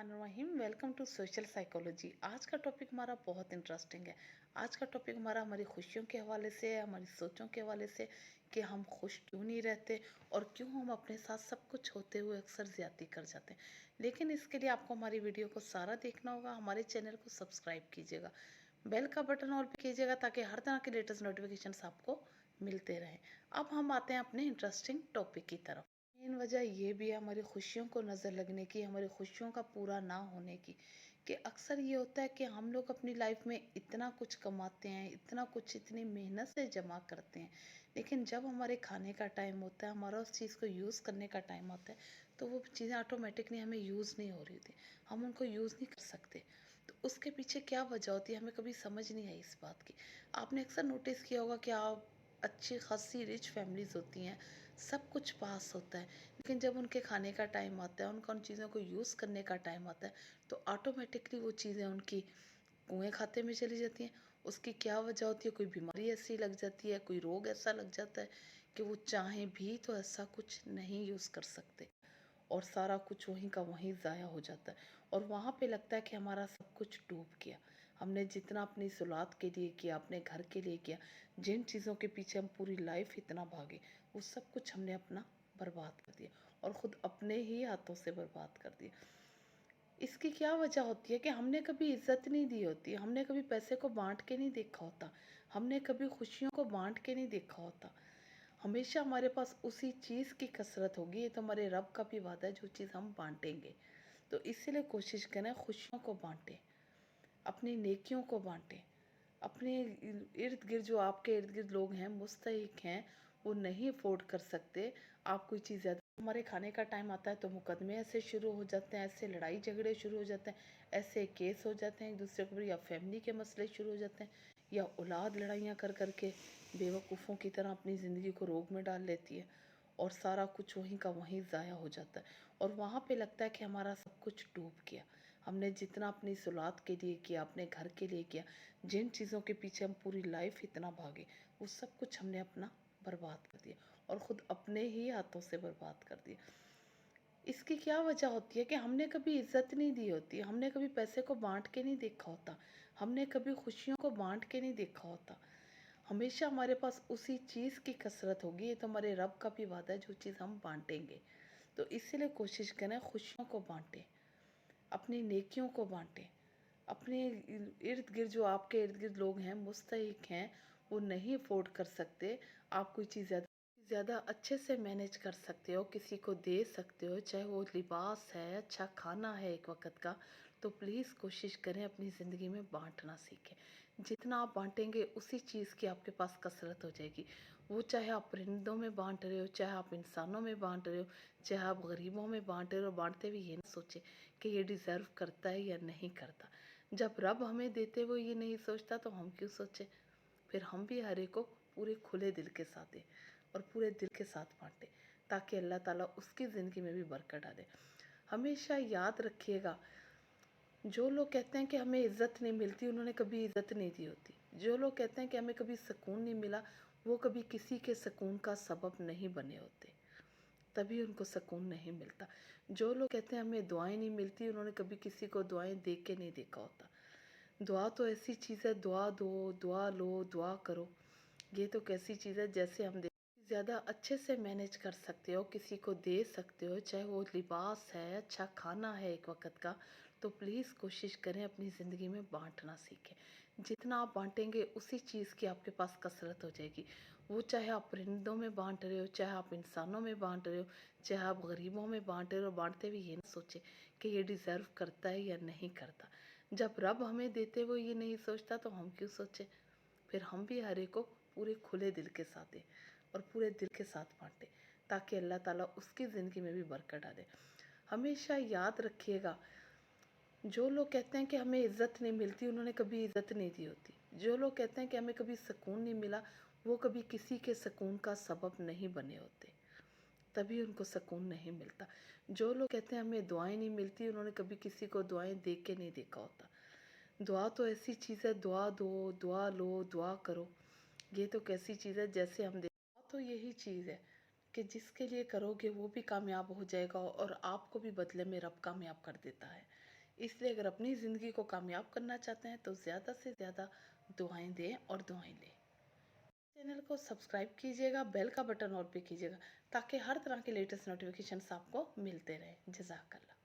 बिस्मिल्लाहिर्रहमानिर्रहीम। Welcome to social psychology. आज का टॉपिक हमारा बहुत इंटरेस्टिंग है। आज का टॉपिक हमारा हमारी खुशियों के हवाले से है, हमारी सोचों के हवाले से कि हम खुश क्यों नहीं रहते और क्यों हम अपने साथ सब कुछ होते हुए अक्सर ज्यादती कर जाते हैं। लेकिन इसके लिए आपको हमारी वीडियो को सारा देखना होगा। हमारे चैनल को सब्सक्राइब कीजिएगा, बेल का बटन ऑल पे कीजिएगा ताकि हर तरह के लेटेस्ट नोटिफिकेशन आपको मिलते रहें। अब हम आते हैं अपने इंटरेस्टिंग टॉपिक की तरफ। मेन वजह ये भी है हमारी खुशियों को नज़र लगने की, हमारी खुशियों का पूरा ना होने की, कि अक्सर ये होता है कि हम लोग अपनी लाइफ में इतना कुछ कमाते हैं, इतना कुछ इतनी मेहनत से जमा करते हैं, लेकिन जब हमारे खाने का टाइम होता है, हमारा उस चीज़ को यूज़ करने का टाइम होता है, तो वो चीज़ें ऑटोमेटिकली हमें यूज़ नहीं हो रही होती, हम उनको यूज़ नहीं कर सकते। तो उसके पीछे क्या वजह होती है हमें कभी समझ नहीं आई इस बात की। आपने अक्सर नोटिस किया होगा कि आप अच्छी खासी रिच फैमिलीज़ होती हैं, सब कुछ पास होता है, लेकिन जब उनके खाने का टाइम आता है, उनका उन चीज़ों को यूज़ करने का टाइम आता है, तो ऑटोमेटिकली वो चीज़ें उनकी कुएं खाते में चली जाती हैं। उसकी क्या वजह होती है? कोई बीमारी ऐसी लग जाती है, कोई रोग ऐसा लग जाता है कि वो चाहें भी तो ऐसा कुछ नहीं यूज़ कर सकते और सारा कुछ वहीं का वहीं ज़ाया हो जाता है और वहाँ पे लगता है कि हमारा सब कुछ डूब गया। हमने जितना अपनी ज़रूरत के लिए किया, अपने घर के लिए किया, जिन चीज़ों के पीछे हम पूरी लाइफ इतना भागे, वो सब कुछ हमने अपना बर्बाद कर दिया और ख़ुद अपने ही हाथों से बर्बाद कर दिया। इसकी क्या वजह होती है कि हमने कभी इज्जत नहीं दी होती, हमने कभी पैसे को बांट के नहीं देखा होता, हमने कभी खुशियों को बांट के नहीं देखा होता। हमेशा हमारे पास उसी चीज़ की कसरत होगी। ये तो हमारे रब का भी वादा है, जो चीज़ हम बांटेंगे। तो इसीलिए कोशिश करें खुशियों को बांटें, अपनी नेकियों को बांटें। अपने इर्द गिर्द जो आपके इर्द गिर्द लोग हैं, मुस्तहिक हैं, वो नहीं अफोर्ड कर सकते, आप कोई चीज़ ज़्यादा। हमारे खाने का टाइम आता है तो मुकदमे ऐसे शुरू हो जाते हैं, ऐसे लड़ाई झगड़े शुरू हो जाते हैं, ऐसे केस हो जाते हैं एक दूसरे के ऊपर, या फैमिली के मसले शुरू हो जाते हैं, या औलाद लड़ाइयाँ कर कर के बेवकूफ़ों की तरह अपनी ज़िंदगी को रोग में डाल लेती है और सारा कुछ वहीं का वहीं ज़ाया हो जाता है और वहाँ पे लगता है कि हमारा सब कुछ डूब गया। हमने जितना अपनी ज़रूरत के लिए किया, अपने घर के लिए किया, जिन चीज़ों के पीछे हम पूरी लाइफ इतना भागे, वो सब कुछ हमने अपना बर्बाद कर दिया और ख़ुद अपने ही हाथों से बर्बाद कर दिया। इसकी क्या वजह होती है कि हमने कभी इज्जत नहीं दी होती, हमने कभी पैसे को बांट के नहीं देखा होता, हमने कभी खुशियों को बांट के नहीं देखा होता। हमेशा हमारे पास उसी चीज़ की कसरत होगी। ये तो हमारे रब का भी वादा है, जो चीज़ हम बांटेंगे। तो इसीलिए कोशिश करें खुशियों को बांटें, अपनी नेकियों को बांटें। अपने इर्द गिर्द जो आपके इर्द गिर्द लोग हैं, मुस्तहिक हैं, वो नहीं अफोर्ड कर सकते, आप कोई चीज़ ज़्यादा अच्छे से मैनेज कर सकते हो, किसी को दे सकते हो, चाहे वो लिबास है, अच्छा खाना है एक वक्त का, तो प्लीज़ कोशिश करें अपनी ज़िंदगी में बांटना सीखें। जितना आप बांटेंगे उसी चीज़ की आपके पास कसरत हो जाएगी। वो चाहे आप परिंदों में बांट रहे हो, चाहे आप इंसानों में बांट रहे हो, चाहे आप गरीबों में बांट रहे हो, बांटते हुए ये ना सोचें कि ये डिज़र्व करता है या नहीं करता। जब रब हमें देते हुए ये नहीं सोचता तो हम क्यों सोचें? फिर हम भी हर एक को पूरे खुले दिल के साथ दें और पूरे दिल के साथ बांटें, ताकि अल्लाह ताला उसकी ज़िंदगी में भी बरकत डाले। हमेशा याद रखिएगा, जो लोग कहते हैं कि हमें इज़्ज़त नहीं मिलती, उन्होंने कभी इज़्ज़त नहीं दी होती। जो लोग कहते हैं कि हमें कभी सुकून नहीं मिला, वो कभी किसी के सुकून का सबब नहीं बने होते, तभी उनको सुकून नहीं मिलता। जो लोग कहते हैं हमें दुआएं नहीं मिलती, उन्होंने कभी किसी को दुआएं दे के नहीं देखा होता। दुआ तो ऐसी चीज़ है, दुआ दो, दुआ लो, दुआ करो, ये तो कैसी चीज़ है जैसे हम ज़्यादा अच्छे से मैनेज कर सकते हो, किसी को दे सकते हो, चाहे वो लिबास है, अच्छा खाना है एक वक्त का, तो प्लीज़ कोशिश करें अपनी ज़िंदगी में बांटना सीखें। जितना आप बांटेंगे उसी चीज़ की आपके पास कसरत हो जाएगी। वो चाहे आप परिंदों में बांट रहे हो, चाहे आप इंसानों में बांट रहे हो, चाहे आप गरीबों में बांट रहे हो, बांटते हुए ये ना सोचें कि ये डिज़र्व करता है या नहीं करता। जब रब हमें देते हुए ये नहीं सोचता तो हम क्यों सोचें? फिर हम भी हर एक को पूरे खुले दिल के साथ दें और पूरे दिल के साथ बांटें, ताकि अल्लाह ताला उसकी ज़िंदगी में भी बरकत डाले। हमेशा याद रखिएगा, जो लोग कहते हैं कि हमें इज़्ज़त नहीं मिलती, उन्होंने कभी इज़्ज़त नहीं दी होती। जो लोग कहते हैं कि हमें कभी सुकून नहीं मिला, वो कभी किसी के सुकून का सबब नहीं बने होते, तभी उनको सुकून नहीं मिलता। जो लोग कहते हैं हमें दुआएं नहीं मिलती, उन्होंने कभी किसी को दुआएं दे के नहीं देखा होता। दुआ तो ऐसी चीज़ है, दुआ दो, दुआ लो, दुआ करो, ये तो कैसी चीज़ है जैसे हम दुआ तो यही चीज़ है कि जिसके लिए करोगे वो भी कामयाब हो जाएगा और आपको भी बदले में रब कामयाब कर देता है। اس لیے اگر اپنی زندگی کو کامیاب کرنا چاہتے ہیں تو زیادہ سے زیادہ دعائیں دیں اور دعائیں لیں۔ چینل کو سبسکرائب کیجیے گا، بیل کا بٹن اور بھی کیجیے گا تاکہ ہر طرح کے لیٹسٹ نوٹیفیکیشنز آپ کو ملتے رہے۔ جزاک اللہ۔